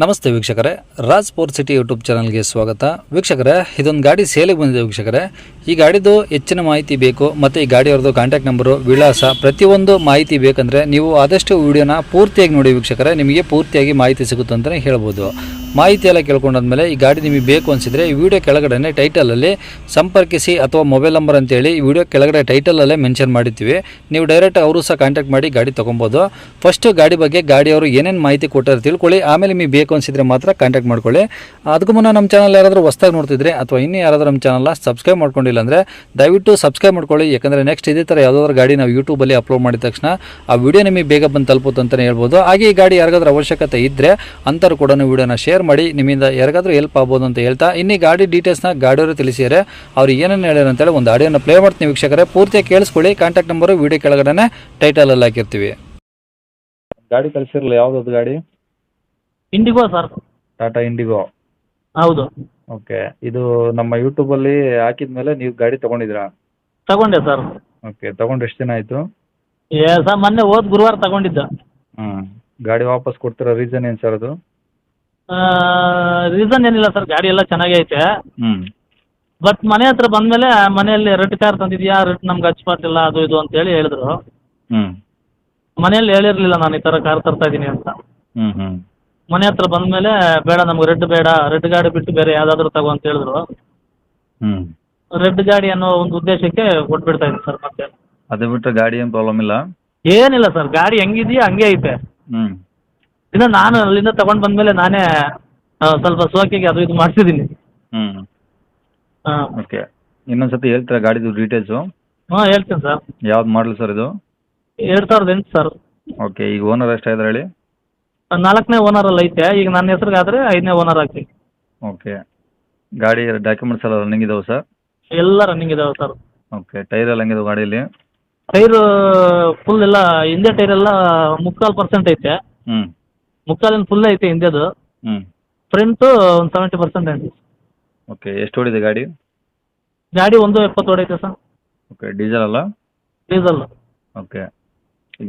ನಮಸ್ತೆ ವೀಕ್ಷಕರೇ, Raj sport city YouTube ಚಾನಲ್ಗೆ ಸ್ವಾಗತ. ವೀಕ್ಷಕರೇ, ಇದೊಂದು ಗಾಡಿ ಸೇಲಿಗೆ ಬಂದಿದೆ ವೀಕ್ಷಕರೇ. ಈ ಗಾಡಿದು ಹೆಚ್ಚಿನ ಮಾಹಿತಿ ಬೇಕು ಮತ್ತು ಈ ಗಾಡಿಯವ್ರದ್ದು ಕಾಂಟ್ಯಾಕ್ಟ್ ನಂಬರು, ವಿಳಾಸ, ಪ್ರತಿಯೊಂದು ಮಾಹಿತಿ ಬೇಕಂದರೆ ನೀವು ಆದಷ್ಟು ವಿಡಿಯೋನ ಪೂರ್ತಿಯಾಗಿ ನೋಡಿ ವೀಕ್ಷಕರೇ. ನಿಮಗೆ ಪೂರ್ತಿಯಾಗಿ ಮಾಹಿತಿ ಸಿಗುತ್ತೆ ಅಂತಲೇ ಹೇಳ್ಬೋದು. ಮಾಹಿತಿ ಎಲ್ಲ ಕೇಳ್ಕೊಂಡಾದ್ಮೇಲೆ ಈ ಗಾಡಿ ನಿಮಗೆ ಬೇಕು ಅನಿಸಿದರೆ ಈ ವಿಡಿಯೋ ಕೆಳಗಡೆ ಟೈಟಲಲ್ಲಿ ಸಂಪರ್ಕಿಸಿ ಅಥವಾ ಮೊಬೈಲ್ ನಂಬರ್ ಅಂತೇಳಿ ಈ ವಿಡಿಯೋ ಕೆಳಗಡೆ ಟೈಟಲಲ್ಲೇ ಮೆನ್ಷನ್ ಮಾಡಿರ್ತೀವಿ. ನೀವು ಡೈರೆಕ್ಟ್ ಅವರು ಸಹ ಕಾಂಟ್ಯಾಕ್ಟ್ ಮಾಡಿ ಗಾಡಿ ತೊಗೊಬೋದು. ಫಸ್ಟು ಗಾಡಿ ಬಗ್ಗೆ ಗಾಡಿಯವರು ಏನೇನು ಮಾಹಿತಿ ಕೊಟ್ಟಾರೆ ತಿಳ್ಕೊಳ್ಳಿ, ಆಮೇಲೆ ನಿಮಗೆ ಬೇಕು ಅನಿಸಿದರೆ ಮಾತ್ರ ಕಾಂಟ್ಯಾಕ್ಟ್ ಮಾಡ್ಕೊಳ್ಳಿ. ಅದಕ್ಕೂ ಮುನ್ನ ನಮ್ಮ ಚಾನಲ್ ಯಾರಾದರೂ ಹೊಸ್ದಾಗಿ ನೋಡ್ತಿದ್ರೆ ಅಥವಾ ಇನ್ನೂ ಯಾರಾದರೂ ನಮ್ಮ ಚಾನಲ್ನ ಸಬ್ಸ್ಕ್ರೈಬ್ ಮಾಡ್ಕೊಂಡಿಲ್ಲ ಅಂದರೆ ದಯವಿಟ್ಟು ಸಬ್ಸ್ಕ್ರೈಬ್ ಮಾಡ್ಕೊಳ್ಳಿ. ಯಾಕಂದರೆ ನೆಕ್ಸ್ಟ್ ಇದೇ ಥರ ಯಾವುದಾದ್ರೂ ಗಾಡಿ ನಾವು ಯೂಟ್ಯೂಬಲ್ಲಿ ಅಪ್ಲೋಡ್ ಮಾಡಿದ ತಕ್ಷಣ ಆ ವಿಡಿಯೋ ನಿಮಗೆ ಬೇಗ ಬಂದು ತಲುಪುತ್ತೆ ಅಂತಲೇ ಹೇಳ್ಬೋದು. ಹಾಗೆ ಈ ಗಾಡಿ ಯಾರಿಗಾದ್ರೂ ಅವಶ್ಯಕತೆ ಇದ್ದರೆ ಅಂಥವ್ರು ಕೂಡ ವಿಡಿಯೋನ ಶೇರ್ ಮಾಡಿ, ನಿಮ್ಮಿಂದ ಯಾರಿಗಾದ್ರೂ ಹೆಲ್ಪ್ ಆಗ್ಬೋದು ಅಂತ ಹೇಳ್ತಾ ಇನ್ನೀ ಗಾಡಿ ಡೀಟೇಲ್ಸ್ನ ಗಾಡಿಯವರು ತಿಳಿಸಿದರೆ ಅವ್ರು ಏನೇನು ಹೇಳ್ಯಾರ ಅಂತೇಳಿ ಒಂದು ಆಡಿಯೋನ ಪ್ಲೇ ಮಾಡ್ತೀನಿ ವೀಕ್ಷಕರೇ. ಪೂರ್ತಿಯಾಗಿ ಕೇಳಿಸ್ಕೊಳ್ಳಿ. ಕಾಂಟ್ಯಾಕ್ಟ್ ನಂಬರು ವಿಡಿಯೋ ಕೆಳಗಡೆ ಟೈಟಲಲ್ಲಿ ಹಾಕಿರ್ತೀವಿ. ಗಾಡಿ ಕಳಿಸಿರಲ್ಲ, ಯಾವುದದು ಗಾಡಿ? Indigo sir. ಟಾಟಾ ಇಂಡಿಗೋ. ಹೌದು, ಓಕೆ. ಇದು ನಮ್ಮ ಯೂಟ್ಯೂಬಲ್ಲಿ ಹಾಕಿದ ಮೇಲೆ ನೀವು ಗಾಡಿ ತೊಗೊಂಡಿದ್ರಾ? ತಗೊಂಡೆ ಸರ್. ಓಕೆ. ತೊಗೊಂಡು ಎಷ್ಟು ದಿನ ಆಯಿತು? ಸರ್ ಮೊನ್ನೆ ಹೋದ ಗುರುವಾರ ತಗೊಂಡಿದ್ದ. ಗಾಡಿ ವಾಪಸ್ ಕೊಡ್ತಿರೋ ರೀಸನ್ ಏನು ಸರ್ ಅದು? ರೀಸನ್ ಏನಿಲ್ಲ ಸರ್, ಗಾಡಿ ಎಲ್ಲ ಚೆನ್ನಾಗೇ ಐತೆ. ಬಟ್ ಮನೆ ಹತ್ರ ಬಂದಮೇಲೆ ಮನೆಯಲ್ಲಿ ರೆಡ್ ಕಾರ್ ತಂದಿದ್ಯಾ, ರೆಡ್ ನಮ್ಗೆ ಹಚ್ಪಾಟಿಲ್ಲ ಅದು ಇದು ಅಂತೇಳಿ ಹೇಳಿದ್ರು. ಮನೆಯಲ್ಲಿ ಹೇಳಿರಲಿಲ್ಲ ನಾನು ಈ ಥರ ಕಾರ್ ತರ್ತಾ ಇದ್ದೀನಿ ಅಂತ. ಮನೆ ಹತ್ರ ಬಂದಮೇಲೆ ಬೇಡ ನಮ್ಗೆ ರೆಡ್ ಬೇಡ, ರೆಡ್ ಗಾಡಿ ಬಿಟ್ಟು ಬೇರೆ ಯಾವುದಾದ್ರೂ ತಗೋ ಅಂತ ಹೇಳಿದ್ರು. ರೆಡ್ ಗಾಡಿ ಅನ್ನೋ ಒಂದು ಉದ್ದೇಶಕ್ಕೆ ಕೊಟ್ಬಿಡ್ತಾ ಇದ್ದೀನಿ ಸರ್. ಮತ್ತೆ ಅದು ಬಿಟ್ಟರೆ ಗಾಡಿ ಏನು ಪ್ರಾಬ್ಲಮ್ ಇಲ್ಲ? ಏನಿಲ್ಲ ಸರ್, ಗಾಡಿ ಹೆಂಗಿದೆಯಾ ಹಂಗೆ ಐತೆ. ಇನ್ನು ನಾನು ಅಲ್ಲಿಂದ ತಗೊಂಡು ಬಂದಮೇಲೆ ನಾನೇ ಸ್ವಲ್ಪ ಸೋಕಿಗೆ ಅದು ಇದು ಮಾಡಿಸಿದ್ದೀನಿ. ಹಾಂ, ಓಕೆ. ಇನ್ನೊಂದು ಸತಿ ಹೇಳ್ತೀರಾ ಗಾಡಿದು ಡೀಟೇಲ್ಸು? ಹಾಂ ಹೇಳ್ತೀನಿ ಸರ್. ಯಾವ್ದು ಮಾಡಲು ಸರ್ ಇದು? 2008 ಸರ್. ಓಕೆ. ಈಗ ಓನರ್ ಎಷ್ಟಾಯ್ತು ಹೇಳಿ? 4ನೇ ಓನರಲ್ಲಿ ಐತೆ. ಈಗ ನನ್ನ ಹೆಸ್ರಿಗಾದರೆ 5ನೇ ಓನರ್ ಆಗ್ತೀನಿ. ಓಕೆ. ಗಾಡಿ ಡಾಕ್ಯುಮೆಂಟ್ಸ್ ಎಲ್ಲ ರನ್ನಿಂಗ್ ಇದಾವೆ ಸರ್? ಎಲ್ಲ ರನ್ನಿಂಗ್ ಇದಾವೆ ಸರ್. ಓಕೆ. ಟೈರ್ ಎಲ್ಲ ಹೆಂಗಿದಾವೆ ಗಾಡೀಲಿ? ಟೈರು ಫುಲ್ ಎಲ್ಲ, ಹಿಂದೆ ಟೈರೆಲ್ಲ 3/4% ಐತೆ. ಮುಕ್ಕಾಲಿನ ಫುಲ್ ಐತೆ ಹಿಂದೆದು. ಫ್ರಂಟು ಒಂದು 70% ಐತೆ. ಓಕೆ. ಎಷ್ಟು ಓಡಿದೆ ಗಾಡಿ? ಗಾಡಿ 170 ಹೊಡೈತೆ ಸರ್. ಓಕೆ. ಡೀಸೆಲ್ ಅಲ್ಲ? ಡೀಸೆಲ್. ಓಕೆ.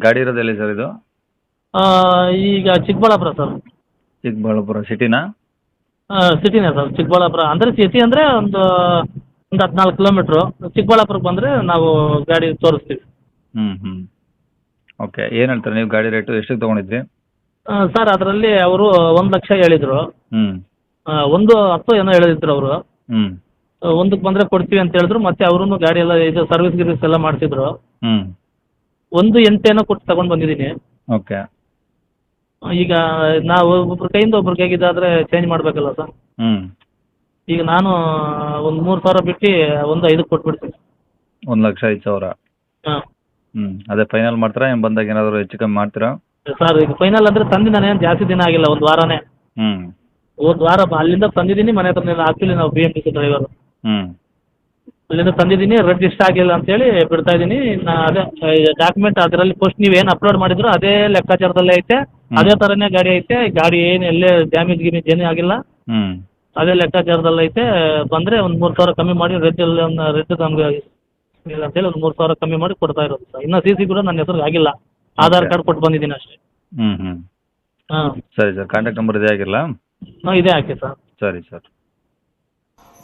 ಗಾಡಿ ಇರೋದು ಎಲ್ಲಿ ಸರ್ ಇದು? ಈಗ ಚಿಕ್ಕಬಳ್ಳಾಪುರ ಸರ್. ಚಿಕ್ಕಬಳ್ಳಾಪುರ ಸಿಟಿನಾ? ಸಿಟಿನೇ ಸರ್, ಚಿಕ್ಕಬಳ್ಳಾಪುರ. ಅಂದರೆ ಸಿಟಿ ಅಂದರೆ ಒಂದು 14 ಕಿಲೋಮೀಟ್ರು. ಚಿಕ್ಕಬಳ್ಳಾಪುರಕ್ಕೆ ಬಂದರೆ ನಾವು ಗಾಡಿ ತೋರಿಸ್ತೀವಿ. ಓಕೆ. ಏನು ಹೇಳ್ತಾರೆ ನೀವು ಗಾಡಿ ರೇಟು? ಎಷ್ಟಕ್ಕೆ ತೊಗೊಂಡಿದ್ರಿ? ಸರ್ ಅದರಲ್ಲಿ ಅವರು 1 ಲಕ್ಷ ಹೇಳಿದರು. 1.10 ಏನೋ ಹೇಳಿದ್ರು ಅವರು. 1ಕ್ಕೆ ಬಂದರೆ ಕೊಡ್ತೀವಿ ಅಂತ ಹೇಳಿದ್ರು. ಮತ್ತೆ ಅವರು ಗಾಡಿ ಎಲ್ಲ ಇದು ಸರ್ವಿಸ್ ಗಿರ್ವಿಸ್ ಎಲ್ಲ ಮಾಡಿಸಿದ್ರು. 1.8 ಏನೋ ಕೊಟ್ಟು ತಗೊಂಡು ಬಂದಿದ್ದೀನಿ. ಓಕೆ. ಈಗ ನಾವು ಒಬ್ಬರ ಕೈಯಿಂದ ಒಬ್ರ ಕೈಗಿದ್ದಾದರೆ ಚೇಂಜ್ ಮಾಡಬೇಕಲ್ಲ ಸರ್. ಈಗ ನಾನು ಒಂದು 3,000 ಬಿಟ್ಟು 1.5ಕ್ಕೆ ಕೊಟ್ಬಿಡ್ತೀನಿ. 1,05,000. ಹಾಂ. ಅದೇ ಫೈನಲ್ ಮಾಡ್ತೀರಾ? ಏನು ಬಂದಾಗ ಏನಾದರೂ ಹೆಚ್ಚು ಕಮ್ಮಿ ಮಾಡ್ತೀರಾ? ಸರ್ ಈಗ ಫೈನಲ್ ಅಂದರೆ ತಂದು ನಾನೇನು ಜಾಸ್ತಿ ದಿನ ಆಗಿಲ್ಲ, ಒಂದು ವಾರನೇ. ಹೋದ ವಾರ ಅಲ್ಲಿಂದ ತಂದಿದ್ದೀನಿ ಮನೆ ಹತ್ರ. ಆ್ಯಕ್ಚುಲಿ ನಾವು BMTC ಡ್ರೈವರು. ಅಲ್ಲಿಂದ ತಂದಿದ್ದೀನಿ. ರೆಡ್ ಇಷ್ಟ ಆಗಿಲ್ಲ ಅಂತೇಳಿ ಬಿಡ್ತಾ ಇದ್ದೀನಿ. ಇನ್ನು ಅದೇ ಡಾಕ್ಯುಮೆಂಟ್ ಅದರಲ್ಲಿ ಫಸ್ಟ್ ನೀವೇನು ಅಪ್ಲೋಡ್ ಮಾಡಿದ್ರು ಅದೇ ಲೆಕ್ಕಾಚಾರದಲ್ಲೇ ಐತೆ. ಅದೇ ಥರನೇ ಗಾಡಿ ಐತೆ. ಗಾಡಿ ಏನು ಎಲ್ಲೇ ಡ್ಯಾಮೇಜ್ ಗಿಮೇಜ್ ಏನೂ ಆಗಿಲ್ಲ. ಅದೇ ಲೆಕ್ಕಾಚಾರದಲ್ಲಿ ಐತೆ. ಬಂದರೆ ಒಂದು 3,000 ಕಮ್ಮಿ ಮಾಡಿ ರೆಡ್ ನಮ್ಗೆ ಇಲ್ಲ ಅಂತೇಳಿ ಒಂದು 3,000 ಕಮ್ಮಿ ಮಾಡಿ ಕೊಡ್ತಾ ಇರೋದು ಸರ್. ಇನ್ನೂ CC ಕೂಡ ನನ್ನ ಹೆಸರಿಗೆ ಆಗಿಲ್ಲ. ಆಧಾರ್ ಕಾರ್ಡ್ ಕೊಟ್ಟು ಬಂದಿದ್ದೀನಿ ಅಷ್ಟೇ. ಹಾಂ, ಸರಿ ಸರ್. ಕಾಂಟ್ಯಾಕ್ಟ್ ನಂಬರ್ ಇದೇ ಆಗಿರಲ್ಲ? ಹಾಂ, ಇದೇ ಹಾಕಿ ಸರ್. ಸರಿ ಸರ್.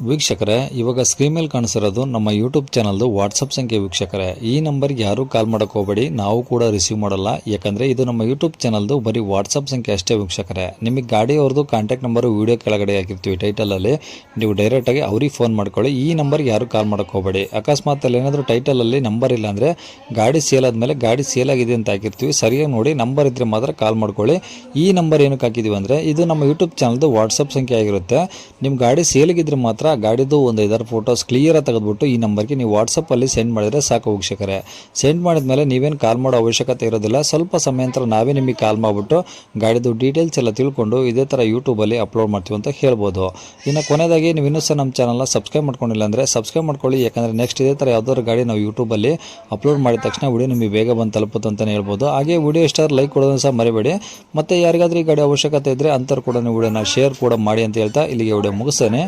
ವೀಕ್ಷಕರೇ, ಇವಾಗ ಸ್ಕ್ರೀನ್ ಮೇಲೆ ಕಾಣಿಸಿರೋದು ನಮ್ಮ ಯೂಟ್ಯೂಬ್ ಚಾನಲ್ದು ವಾಟ್ಸಪ್ ಸಂಖ್ಯೆ ವೀಕ್ಷಕರೇ. ಈ ನಂಬರ್ಗೆ ಯಾರೂ ಕಾಲ್ ಮಾಡೋಕ್ಕೆ ಹೋಗಬೇಡಿ, ನಾವು ಕೂಡ ರಿಸೀವ್ ಮಾಡಲ್ಲ. ಯಾಕಂದರೆ ಇದು ನಮ್ಮ ಯೂಟ್ಯೂಬ್ ಚಾನಲ್ದು ಬರೀ ವಾಟ್ಸಪ್ ಸಂಖ್ಯೆ ಅಷ್ಟೇ ವೀಕ್ಷಕರೇ. ನಿಮಗೆ ಗಾಡಿಯವ್ರದ್ದು ಕಾಂಟ್ಯಾಕ್ಟ್ ನಂಬರು ವೀಡಿಯೋ ಕೆಳಗಡೆ ಹಾಕಿರ್ತೀವಿ ಟೈಟಲಲ್ಲಿ. ನೀವು ಡೈರೆಕ್ಟಾಗಿ ಅವ್ರಿಗೆ ಫೋನ್ ಮಾಡ್ಕೊಳ್ಳಿ. ಈ ನಂಬರ್ಗೆ ಯಾರೂ ಕಾಲ್ ಮಾಡೋಕ್ಕೆ ಹೋಗಬೇಡಿ. ಅಕಸ್ಮಾತ್ ಅಲ್ಲಿ ಏನಾದರೂ ಟೈಟಲಲ್ಲಿ ನಂಬರ್ ಇಲ್ಲ ಅಂದರೆ ಗಾಡಿ ಸೇಲ್ ಆದಮೇಲೆ ಗಾಡಿ ಸೇಲ್ ಆಗಿದೆ ಅಂತ ಹಾಕಿರ್ತೀವಿ. ಸರಿಯಾಗಿ ನೋಡಿ ನಂಬರ್ ಇದ್ದರೆ ಮಾತ್ರ ಕಾಲ್ ಮಾಡ್ಕೊಳ್ಳಿ. ಈ ನಂಬರ್ ಏನಕ್ಕೆ ಹಾಕಿದ್ದೀವಿ ಅಂದರೆ ಇದು ನಮ್ಮ ಯೂಟ್ಯೂಬ್ ಚಾನಲ್ದು ವಾಟ್ಸಪ್ ಸಂಖ್ಯೆ ಆಗಿರುತ್ತೆ. ನಿಮ್ಮ ಗಾಡಿ ಸೇಲಿಗಿದ್ರೆ ಮಾತ್ರ ಗಾಡಿದು ಒಂದು 5 ಫೋಟೋಸ್ ಕ್ಲಿಯರಾಗಿ ತೆಗೆದುಬಿಟ್ಟು ಈ ನಂಬರ್ಗೆ ನೀವು ವಾಟ್ಸಪ್ಪಲ್ಲಿ ಸೆಂಡ್ ಮಾಡಿದರೆ ಸಾಕು ವೀಕ್ಷಕರೇ. ಸೆಂಡ್ ಮಾಡಿದ್ಮೇಲೆ ನೀವೇನು ಕಾಲ್ ಮಾಡೋ ಅವಶ್ಯಕತೆ ಇರೋದಿಲ್ಲ. ಸ್ವಲ್ಪ ಸಮಯ ನಂತರ ನಾವೇ ನಿಮಗೆ ಕಾಲ್ ಮಾಡಿಬಿಟ್ಟು ಗಾಡಿದು ಡೀಟೇಲ್ಸ್ ಎಲ್ಲ ತಿಳ್ಕೊಂಡು ಇದೇ ಥರ ಯೂಟ್ಯೂಬಲ್ಲಿ ಅಪ್ಲೋಡ್ ಮಾಡ್ತೀವಿ ಅಂತ ಹೇಳ್ಬೋದು. ಇನ್ನು ಕೊನೆಯದಾಗಿ ನೀವು ಇನ್ನೂ ಸಹ ನಮ್ಮ ಚಾನಲ್ನ ಸಬ್ಸ್ಕ್ರೈಬ್ ಮಾಡ್ಕೊಂಡಿಲ್ಲ ಅಂದರೆ ಸಬ್ಸ್ಕ್ರೈಬ್ ಮಾಡ್ಕೊಳ್ಳಿ. ಯಾಕಂದರೆ ನೆಕ್ಸ್ಟ್ ಇದೇ ಥರ ಯಾವುದಾದ್ರು ಗಾಡಿ ನಾವು ಯೂಟ್ಯೂಬಲ್ಲಿ ಅಪ್ಲೋಡ್ ಮಾಡಿದ ತಕ್ಷಣ ವಿಡಿಯೋ ನಿಮಗೆ ಬೇಗ ಬಂದು ತಲುಪುತ್ತೆ ಅಂತಲೇ ಹೇಳ್ಬೋದು. ಹಾಗೆ ವಿಡಿಯೋ ಇಷ್ಟ ಲೈಕ್ ಕೊಡೋದನ್ನು ಸಹ ಮರಿಬೇಡಿ. ಮತ್ತು ಯಾರಿಗಾದ್ರೂ ಈ ಗಾಡಿ ಅವಶ್ಯಕತೆ ಇದ್ದರೆ ಅಂಥವ್ರು ಕೂಡ ನೀವು ವಿಡಿಯೋನ ಶೇರ್ ಕೂಡ ಮಾಡಿ ಅಂತ ಹೇಳ್ತಾ ಇಲ್ಲಿಗೆ ವಿಡಿಯೋ ಮುಗಿಸ್ತೇನೆ.